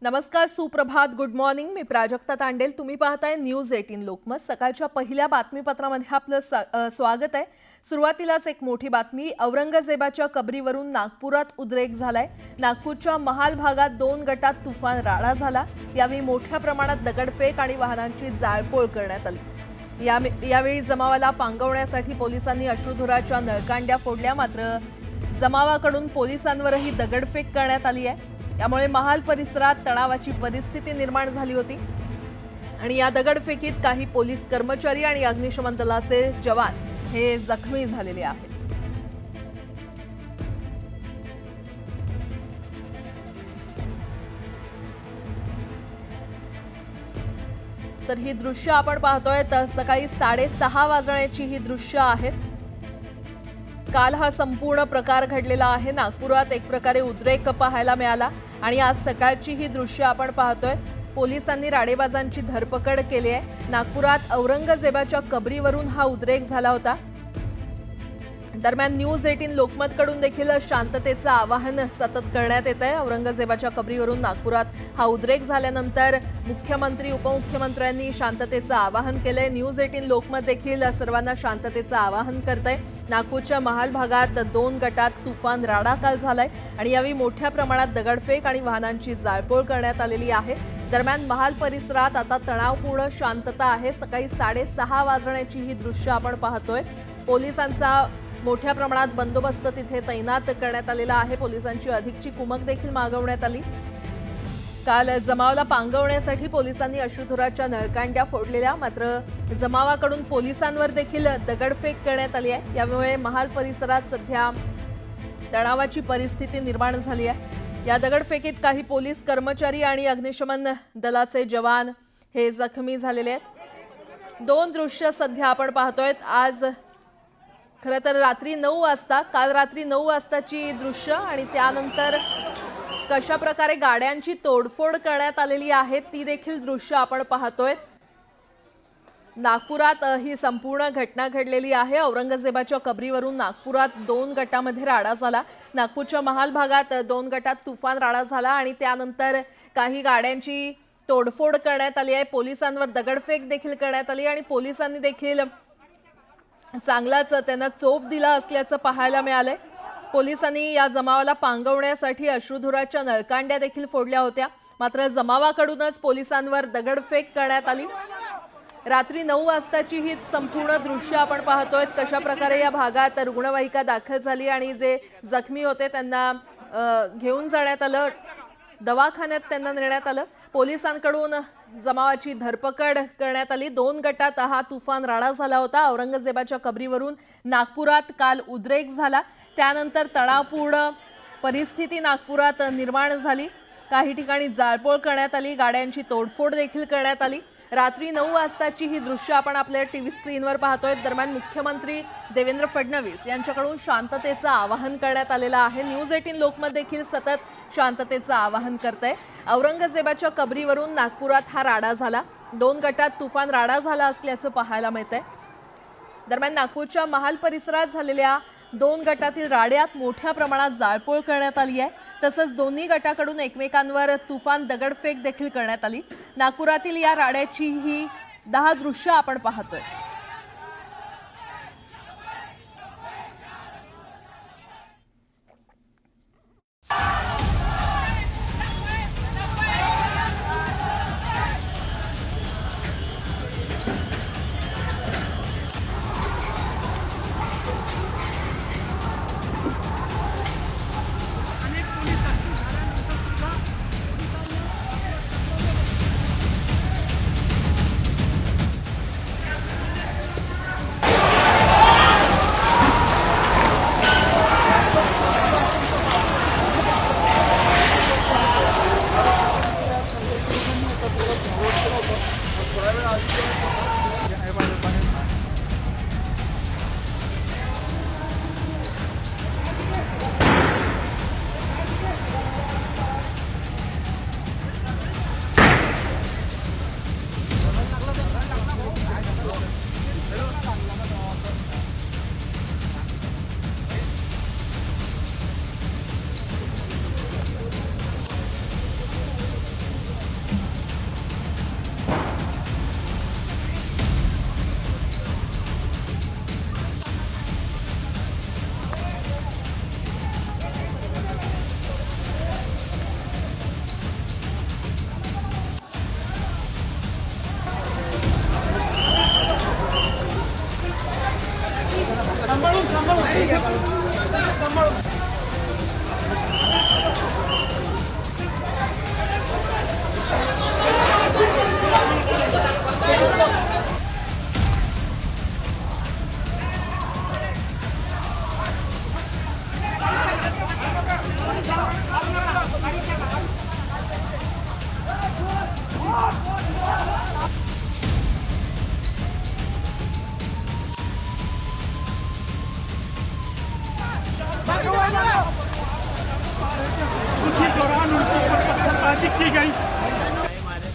नमस्कार, सुप्रभात, good morning. मी प्राजक्ता तांडेल. तुम्ही पाहताय न्यूज 18 लोकमत. सकाळच्या पहिल्या बातमीपत्रामध्ये आपलं स्वागत आहे. सुरुवातीलाच एक मोठी बातमी. औरंगजेबाच्या कबरीवरून नागपुरात उद्रेक झालाय. नागपूरच्या महाल भागात 2 गटात तुफान राडा झाला. यावेळी मोठ्या प्रमाणात दगडफेक आणि वाहनांची जाळपोळ करण्यात आली. यावेळी जमावाला पांगवण्यासाठी पोलिसांनी अश्रुधुराच्या नळकांड्या फोडल्या. मात्र जमावाकडून पोलिसांवरही दगडफेक करण्यात आली आहे. त्यामुळे महाल परिसरात तणावाची परिस्थिती निर्माण झाली होती आणि या दगडफेकीत काही पोलीस कर्मचारी आणि अग्निशमन दलाचे जवान हे जखमी झालेले आहेत. तर ही दृश्य आपण पाहतोय. तर सकाळी 6:30 वाजण्याची ही दृश्य आहेत. काल हा संपूर्ण प्रकार घडलेला आहे. नागपुरात एक प्रकारे उद्रेक पाहायला मिळाला आणि आज सकाळची ही दृश्य आपण पाहतोय. पोलिसांनी राडेबाजांची धरपकड केली आहे. नागपुरात औरंगजेबाच्या कबरीवरून हा उद्रेक झाला होता. दरम्यान न्यूज 18 लोकमतकडून देखील शांततेचं आवाहन सतत करण्यात येत आहे. औरंगजेबाच्या कबरीवरून नागपुरात हा उद्रेक झाल्यानंतर मुख्यमंत्री उपमुख्यमंत्र्यांनी शांततेचं आवाहन केलंय. न्यूज 18 लोकमत देखील सर्वांना शांततेचं आवाहन करतंय. नागपूरच्या महाल भागात 2 गटात तुफान राडा काल झालाय आणि यावेळी मोठ्या प्रमाणात दगडफेक आणि वाहनांची जाळपोळ करण्यात आलेली आहे. दरम्यान महाल परिसरात आता तणावपूर्ण शांतता आहे. सकाळी 6:30 वाजण्याची ही दृश्य आपण पाहतोय. पोलिसांचा मोठ्या प्रमाणात बंदोबस्त तिथे तैनात करण्यात आलेला आहे. पोलिसांची अधिकची कुमक देखील मागवण्यात आली. काल जमावाला पांगवण्यासाठी पोलिसांनी अश्रुधुराच्या नळकांड्या फोडलेल्या. मात्र जमावाकडून पोलिसांवर देखील दगडफेक करण्यात आली आहे. यामुळे महाल परिसरात सध्या तणावाची परिस्थिती निर्माण झाली आहे. या दगडफेकीत काही पोलीस कर्मचारी आणि अग्निशमन दलाचे जवान हे जखमी झालेले आहेत. 2 दृश्य सध्या आपण पाहतोय. आज खरं तर रात्री 9 वाजता, काल रात्री 9 वाजताची दृश्य आणि त्यानंतर कशा प्रकारे गाड्यांची तोडफोड करण्यात आलेली आहे ती देखील दृश्य आपण पाहतोय. नागपुरात ही संपूर्ण घटना घडलेली आहे. औरंगजेबाच्या कबरीवरून नागपुरात 2 गटामध्ये राडा झाला. नागपूरच्या महाल भागात 2 गटात तुफान राडा झाला आणि त्यानंतर काही गाड्यांची तोडफोड करण्यात आली आहे. पोलिसांवर दगडफेक देखील करण्यात आली आणि पोलिसांनी देखील चांगलाच त्यांना चोप दिला असल्याचं पाहायला मिळालंय. पोलिसांनी या जमावाला पांगवण्यासाठी अश्रुधुराच्या नळकांड्या देखील फोडल्या होत्या. मात्र जमावाकडूनच पोलिसांवर दगडफेक करण्यात आली. रात्री 9 वाजताची ही संपूर्ण दृश्य आपण पाहतोय. कशा प्रकारे या भागात रुग्णवाहिका दाखल झाली आणि जे जखमी होते त्यांना घेऊन जाण्यात आलं, दवाखान्यात त्यांना नेण्यात आलं. पोलिसांकडून जमावाची धरपकड करण्यात आली. 2 गटात हा तुफान राडा झाला होता. औरंगजेबाच्या कबरीवरून नागपुरात काल उद्रेक झाला. त्यानंतर तणावपूर्ण परिस्थिती नागपुरात निर्माण झाली. काही ठिकाणी जाळपोळ करण्यात आली. गाड्यांची तोडफोड देखील करण्यात आली. रात्री 9 वाजताची ही दृश्य आपण आपल्या टीव्ही स्क्रीनवर पाहतोय. दरम्यान मुख्यमंत्री देवेंद्र फडणवीस यांच्याकडून शांततेचं आवाहन करण्यात आलेलं आहे. न्यूज 18 लोकमत देखील सतत शांततेचं आवाहन करतंय. औरंगजेबाच्या कबरीवरून नागपुरात हा राडा झाला. 2 गटात तुफान राडा झाला असल्याचं पाहायला मिळतंय. दरम्यान नागपूरच्या महाल परिसरात झालेल्या 2 गटातील राड्यात मोठ्या प्रमाणात जाळपोळ करण्यात आली आहे. तसंच दोन्ही गटाकडून एकमेकांवर तुफान दगडफेक देखील करण्यात आली. नागपुरातील या राड्याची ही 10 दृश्य आपण पाहतोय. हमारे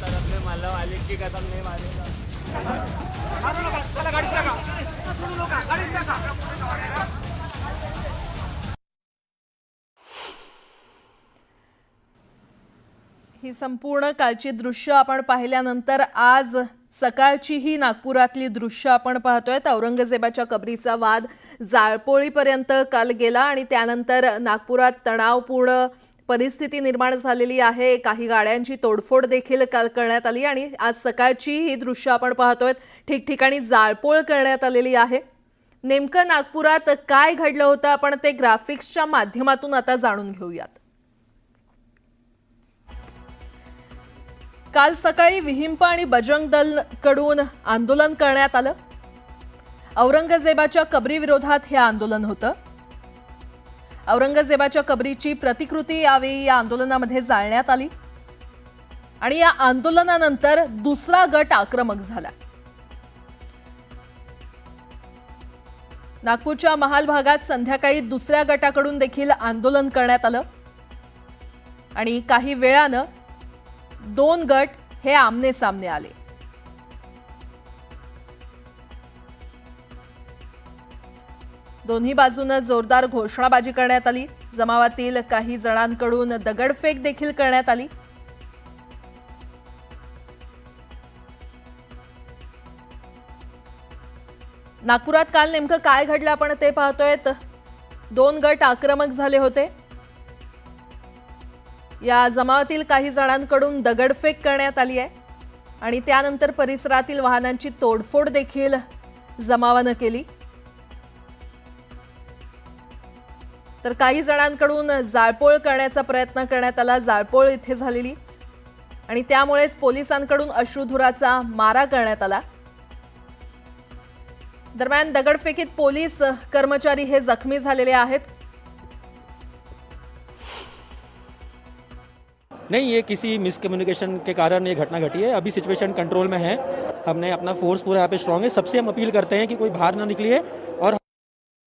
तरफ में माला मालिक की कसम नहीं मारेगा। ही संपूर्ण कालची दृश्य आपण पाहिल्यानंतर आज सकाळची ही नागपुरातली दृश्य आपण पाहतोय. औरंगजेबाच्या कबरीचा वाद जाळपोळीपर्यंत काल गेला आणि त्यानंतर नागपुरात तणावपूर्ण परिस्थिती निर्माण झालेली आहे. काही गाड्यांची तोडफोड देखील काल करण्यात आली आणि आज सकाळची ही दृश्य आपण पाहतोय. ठिकठिकाणी जाळपोळ करण्यात आलेली आहे. नेमकं नागपुरात काय घडलं होतं आपण ते ग्राफिक्सच्या माध्यमातून आता जाणून घेऊयात. काल सकाळी विहिंप आणि बजरंग दल कडून आंदोलन करण्यात आलं. औरंगजेबाच्या कबरीविरोधात हे आंदोलन होतं. औरंगजेबाच्या कबरीची प्रतिकृती यावेळी या आंदोलनामध्ये जाळण्यात आली आणि या आंदोलनानंतर दुसरा गट आक्रमक झाला. नागपूरच्या महाल भागात संध्याकाळी दुसऱ्या गटाकडून देखील आंदोलन करण्यात आलं आणि काही वेळानं दोन गट हे आमने सामने आले. दोन्ही बाजूने जोरदार घोषणाबाजी करण्यात आली. जमावातील काही जणांकडून दगडफेक देखील करण्यात आली. नागपुरात काल नेमकं काय घडलं आपण ते पाहतोय. दोन गट आक्रमक झाले होते. या जमावातील काही जणांकडून दगडफेक करण्यात आली आहे आणि त्यानंतर परिसरातील वाहनांची तोडफोड देखील जमावानं केली. तर काही जणांकडून जाळपोळ करण्याचा प्रयत्न करण्यात आला. जाळपोळ इथे झालेली आणि त्यामुळेच पोलिसांकडून अश्रुधुराचा मारा करण्यात आला. दरम्यान दगडफेकीत पोलीस कर्मचारी हे जखमी झालेले आहेत. नहीं, ये किसी मिसकम्युनिकेशन के कारण ये घटना घटी है. अभी सिचुएशन कंट्रोल में है. हमने अपना फोर्स पूरा यहाँ पे स्ट्रांग है. सबसे हम अपील करते हैं कि कोई बाहर ना निकलिए और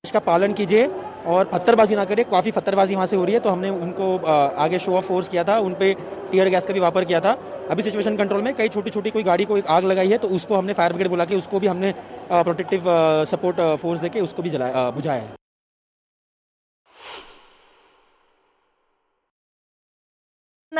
इसका पालन कीजिए और पत्थरबाजी ना करिए. काफ़ी पत्थरबाजी वहाँ से हो रही है, तो हमने उनको आगे शो ऑफ फोर्स किया था. उन पे टीयर गैस का भी वापर किया था. अभी सिचुएशन कंट्रोल में. कई छोटी छोटी कोई गाड़ी को एक आग लगाई है, तो उसको हमने फायर ब्रिगेड बुला के उसको भी हमने प्रोटेक्टिव सपोर्ट फोर्स देके उसको भी बुझाया है.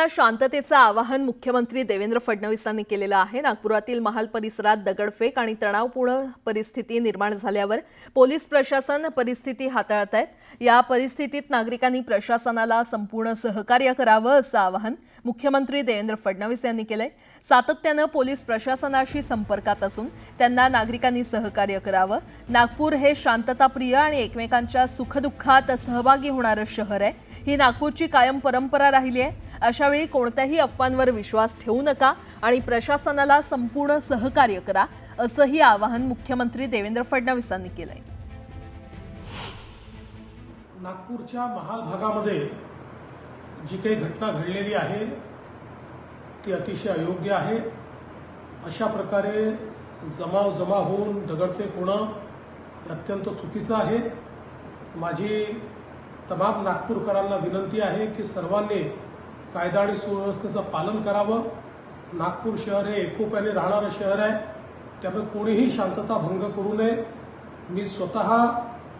शांततेचं आवाहन मुख्यमंत्री देवेंद्र फडणवीसांनी केलेलं आहे. नागपुरातील महाल परिसरात दगडफेक आणि तणावपूर्ण परिस्थिती निर्माण झाल्यावर पोलीस प्रशासन परिस्थिती हाताळत आहेत. या परिस्थितीत नागरिकांनी प्रशासनाला संपूर्ण सहकार्य करावं असं आवाहन मुख्यमंत्री देवेंद्र फडणवीस यांनी केलंय. सातत्यानं पोलीस प्रशासनाशी संपर्कात असून त्यांना नागरिकांनी सहकार्य करावं. नागपूर हे शांतताप्रिय आणि एकमेकांच्या सुखदुःखात सहभागी होणारं शहर आहे. ही नागपूरची कायम परंपरा राहिली आहे. अशावेळी कोणत्याही अफवांवर विश्वास ठेवू नका आणि प्रशासनाला संपूर्ण सहकार्य करा असंही आवाहन मुख्यमंत्री देवेंद्र फडणवीसांनी केलंय. नागपूरच्या महाल भागामध्ये जी काही घटना घडलेली आहे ती अतिशय अयोग्य आहे. अशा प्रकारे जमा होऊन दगडफेक होणं अत्यंत चुकीचं आहे. माझी तमाम नागपूरकरांना विनंती आहे की सर्वांनी कायदा आणि सुव्यवस्थेचं पालन करावं. नागपूर शहर हे एकोप्याने राहणारं शहर आहे, त्यामुळे कोणीही शांतता भंग करू नये. मी स्वतः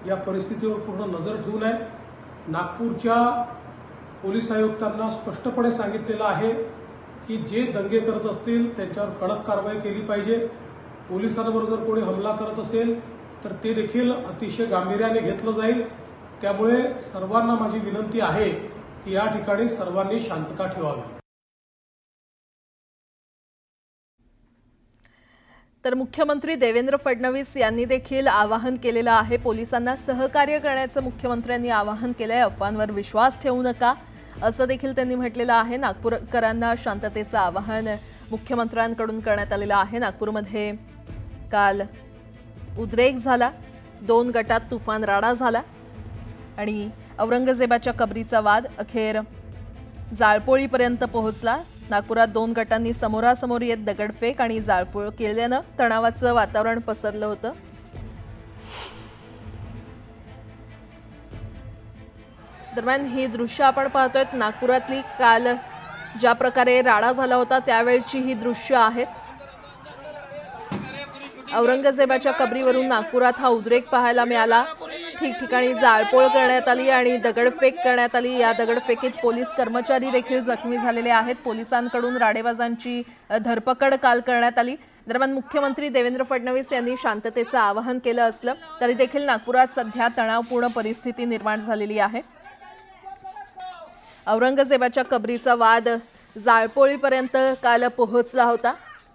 या परिस्थितीवर पूर्ण नजर ठेवून आहे. नागपूरच्या पोलीस आयुक्तांना स्पष्टपणे सांगितलेलं आहे की जे दंगे करत असतील त्यांच्यावर कडक कारवाई केली पाहिजे. पोलिसांवर जर कोणी हमला करत असेल तर ते देखील अतिशय गांभीर्याने घेतलं जाईल. त्यामुळे सर्वांना माझी विनंती आहे की या ठिकाणी सर्वांनी शांतता ठेवावी. तर मुख्यमंत्री देवेंद्र फडणवीस यांनी देखील आवाहन केलेलं आहे. पोलिसांना सहकार्य करण्याचं मुख्यमंत्र्यांनी आवाहन केलंय. अफवांवर विश्वास ठेवू नका असं देखील त्यांनी म्हटलेलं आहे. नागपूरकरांना शांततेचं आवाहन मुख्यमंत्र्यांकडून करण्यात आलेलं आहे. नागपूरमध्ये काल उद्रेक झाला. दोन गटात तुफान राडा झाला आणि औरंगजेबाच्या कबरीचा वाद अखेर जाळपोळीपर्यंत पोहोचला. नागपुरात 2 गटांनी समोरासमोर येत दगडफेक आणि जाळपोळ केल्यानं तणावाचं वातावरण पसरलं होतं. दरम्यान ही दृश्य आपण पाहतोय नागपुरातली. काल ज्या प्रकारे राडा झाला होता त्यावेळची ही दृश्य आहेत. औरंगजेबाच्या कबरीवरून नागपुरात हा उद्रेक पाहायला मिळाला. ठिकठिकाणी जाळपोळ करण्यात आली आणि दगडफेक करण्यात आली. या दगडफेकीत पोलीस कर्मचारी देखील जखमी झालेले आहेत. पोलिसांकडून राडेबाजांची धरपकड काल करण्यात आली. दरम्यान मुख्यमंत्री देवेंद्र फडणवीस यांनी शांततेचं आवाहन केलं असलं तरी देखील नागपुरात सध्या तणावपूर्ण परिस्थिती निर्माण झालेली आहे. औरंगजेबाच्या कबरीचा वाद जाळपोळीपर्यंत काल पोहोचला होता.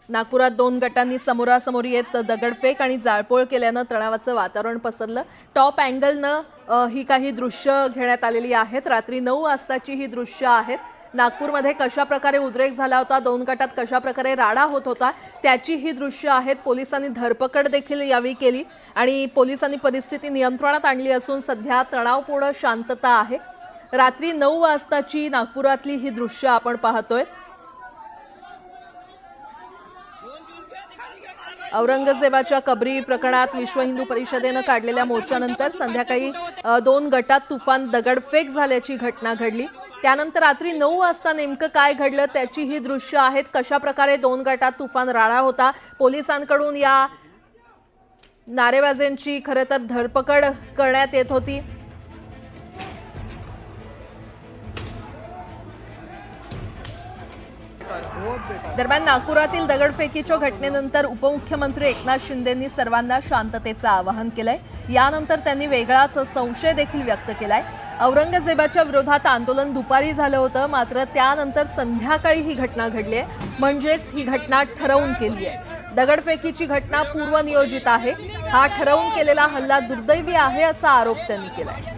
नागपुरात 2 गटांनी समोरासमोर येत दगडफेक आणि जाळपोळ केल्यानं तणावाचं वातावरण पसरलं. टॉप अँगलनं ही काही दृश्य घेण्यात आलेली आहेत. रात्री 9 वाजताची ही दृश्य आहेत. नागपूरमध्ये कशा प्रकारे उद्रेक झाला होता, 2 गटात कशा प्रकारे राडा होत होता त्याची ही दृश्य आहेत. पोलिसांनी धरपकड देखील यावेळी केली आणि पोलिसांनी परिस्थिती नियंत्रणात आणली असून सध्या तणावपूर्ण शांतता आहे. रात्री 9 वाजताची नागपुरातली ही दृश्य आपण पाहतोय. औरंगजेबाच्या कबरी प्रकरणात विश्व हिंदू परिषदेनं काढलेल्या मोर्चानंतर संध्याकाळी 2 गटात तुफान दगडफेक झाल्याची घटना घडली. त्यानंतर रात्री 9 वाजता नेमकं काय घडलं त्याची ही दृश्य आहेत. कशा प्रकारे 2 गटात तुफान राडा होता, पोलिसांकडून या नारेबाजांची खरं तर धरपकड करण्यात येत होती. दरम्यान नागपुरातील दगडफेकीच्या घटनेनंतर उपमुख्यमंत्री एकनाथ शिंदेंनी सर्वांना शांततेचं आवाहन केलंय. यानंतर त्यांनी वेगळाच संशय देखील व्यक्त केलाय. औरंगजेबाच्या विरोधात आंदोलन दुपारी झालं होतं, मात्र त्यानंतर संध्याकाळी ही घटना घडली आहे. म्हणजेच ही घटना ठरवून केली आहे. दगडफेकीची घटना पूर्वनियोजित आहे. हा ठरवून केलेला हल्ला दुर्दैवी आहे असा आरोप त्यांनी केलाय.